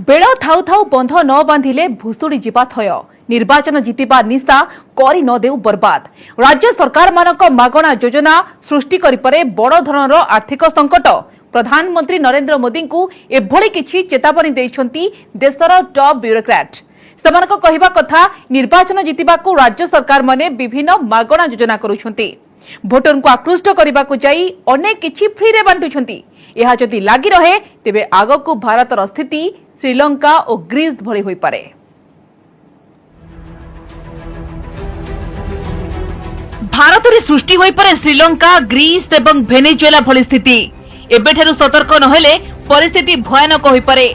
बेड़ थाउ थाउ बंध न बांधिले भुसुड़ी जीवा थय निर्वाचन जितिबा निशा करी न देउ बर्बाद। राज्य सरकार मानक मागणा योजना सृष्टि करिपरे बड़ धरणर आर्थिक संकट। प्रधानमंत्री नरेंद्र मोदी को एभली किछि चेतावनी दैछंती देशर टॉप ब्यूरोक्रेट। सेमानक कहिबा कथा निर्वाचन जितिबाकू राज्य सरकार माने विभिन्न मागणा योजना करूछंती। भोटर को आकृष्ट करने को जाई अनेक किछि फ्री रे बांटुछंती। यह जदि लागि रहे तेबे आगकू भारतर स्थिति श्रीलंका और ग्रीस भली होई पारे। भारत रे सृष्टि होई पारे श्रीलंका, ग्रीस एवं वेनेजुएला भली स्थिति। एबेठारु सतर्क नहेले परिस्थिति भयानक होई पारे।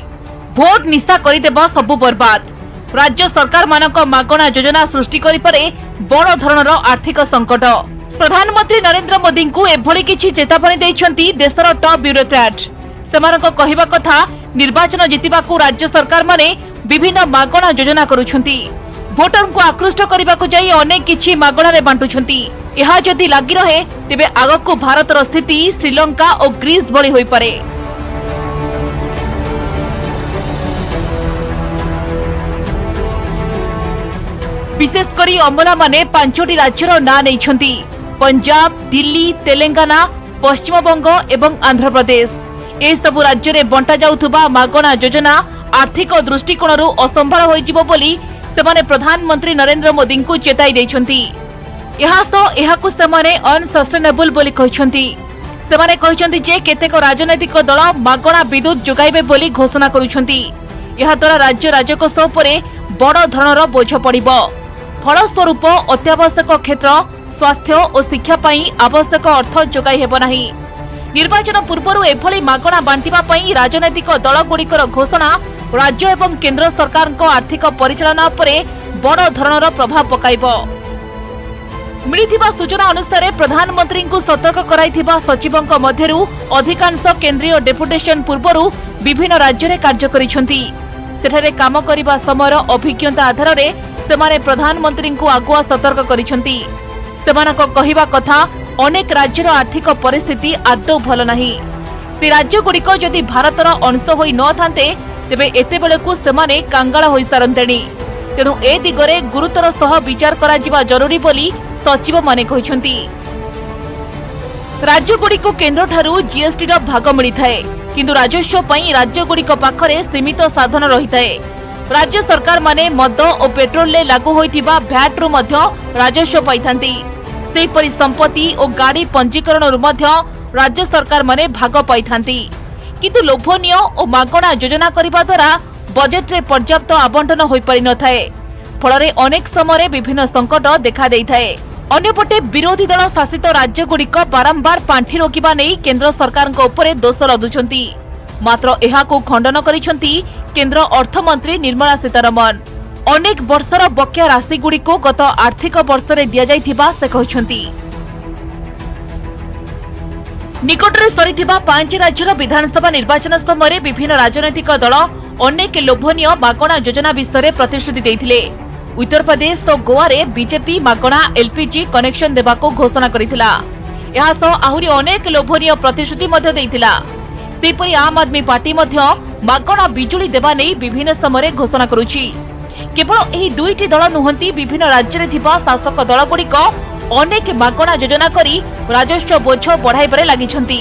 भोट निशा करिदेबा सबु बर्बाद। राज्य सरकार मानक मागणा योजना सृष्टि करि पारे बड़ धरणर आर्थिक संकट। प्रधानमंत्री नरेंद्र मोदी को एभली किछि चेतावनी दैछंती देशर टॉप ब्यूरोक्रेट। सेमानक कहिबा कथा निर्वाचन जितिबाकू राज्य सरकार माने विभिन्न मागणा योजना करूछंती। भोटर को आकृष्ट करने को जाई अनेक किछि मागणा रे बांटुछंती। यह जदि लागि रहे तेबे आगकू भारतर स्थिति श्रीलंका और ग्रीस भली होई पारे। विशेषकर अमला माने पांचटी राज्यर ना नैछंती। पंजाब, दिल्ली, तेलंगाना, पश्चिम बंग एवं आंध्र प्रदेश ए सबु राज्य रे बंटा जाउथुबा मागणा योजना आर्थिक दृष्टिकोणरू असंभाळ होइजिबो बोली सेमाने प्रधानमंत्री नरेंद्र मोदी को चेताई दैछंती। एहाकु सेमाने अनसस्टेनेबल बोली कहिछंती। सेमाने कहिछंती जे केतेक राजनैतिक दल मागणा विद्युत जोगाइबे बोली घोषणा करूछंती। एहा द्वारा राज्य राजकोष उपरे बड़ धरणर बोझ पड़िबो। फलस्वरूप अत्यावश्यक क्षेत्र स्वास्थ्य और शिक्षा पाई आवश्यक अर्थ जोगाई हेबो नाही। निर्वाचन पूर्व एभली मागणा बांटिबा पाई राजनैतिक दल गुड़िकर घोषणा राज्य एवं केंद्र सरकार को आर्थिक परिचालना उपरे बड़ धरणर प्रभाव पकाइबो। मिलिथिबा सूचना अनुसार प्रधानमंत्री को सतर्क कराइथिबा सचिवंक मध्यरु अधिकांश केंद्रीय डेपुटेशन पूर्वरु विभिन्न राज्य रे कार्य करिसंती। सेठारे काम करिबा समयर अभिज्ञता आधार रे सेमाने प्रधानमंत्री को आगुआ सतर्क करिसंती। सेमानक कहिबा कथा अनेक राज्यर आर्थिक परिस्थिति आदौ भल नाही। से राज्य गुड़िक जदि भारतर अंश होई न थांते तेबे एते बेलकू सेमाने कांगाळ होई सारंतेणी। तेणु ए दिगरे गुरुतर सह विचार करा जिबा जरूरी बोली सचिव माने कहिसंती। राज्य गुड़िक केंद्र ठारू जीएसटी रो भाग मिली थाए, किंतु राजस्व पई राज्य गुड़िक पाखरे सीमित साधन रही थाए। राज्य सरकार माने मद और पेट्रोल ले लागू होइतिबा भैट रु मध्य राजस्व पाइथांती। सेहिपरि संपत्ति और गाड़ी पंजीकरण रु मध्य राज्य सरकार माने भाग पाइथांती। किंतु लोभनीय और मागणा योजना करिबा द्वारा बजेट रे पर्याप्त आवंटन होई पारि न थाए। फलरे अनेक समय विभिन्न संकट देखा देई थाए। अन्यपटे विरोधी दल शासित राज्य गुड़िक बारंबार पांठी रोकिबा नै केंद्र सरकार उपरे दोष लदुछंती। मात्र एहाकू खंडन करिसंती केंद्र अर्थमंत्री निर्मला सीतारमण। अनेक वर्षर बकेया राशि गुड़िको गत आर्थिक वर्ष रे दिया जाइथिबा से कहिसंती। निकटरे सरिथिबा 5 राज्यर विधानसभा निर्वाचन समय विभिन्न राजनैतिक दल अनेक लोभनीय मागणा योजना विषय प्रतिश्रुति देइथिले। उत्तर प्रदेश तो गोवा रे बीजेपी मागणा एलपीजी कनेक्शन देबाको घोषणा करिथिला। एहा सह आहुरी अनेक लोभनीय प्रतिश्रुति मध्ये देइथिला। सेपरि आम आदमी पार्टी मध्ये मागणा बिजुली देबा नै विभिन्न समय घोषणा करूछि। केवल एही दुईटी दल नुहंती विभिन्न राज्य रे थिबा शासक दल गुड़िक अनेक मागणा योजना करी राजस्व बोझ बढ़ाइबारे लागिछंती।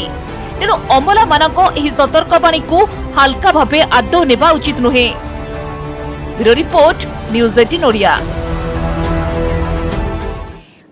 तेणु अमला मानक एही सतर्कवाणी को हल्का भावे आदौ नेबा उचित नुहे। Bureau report, news 18 Odia.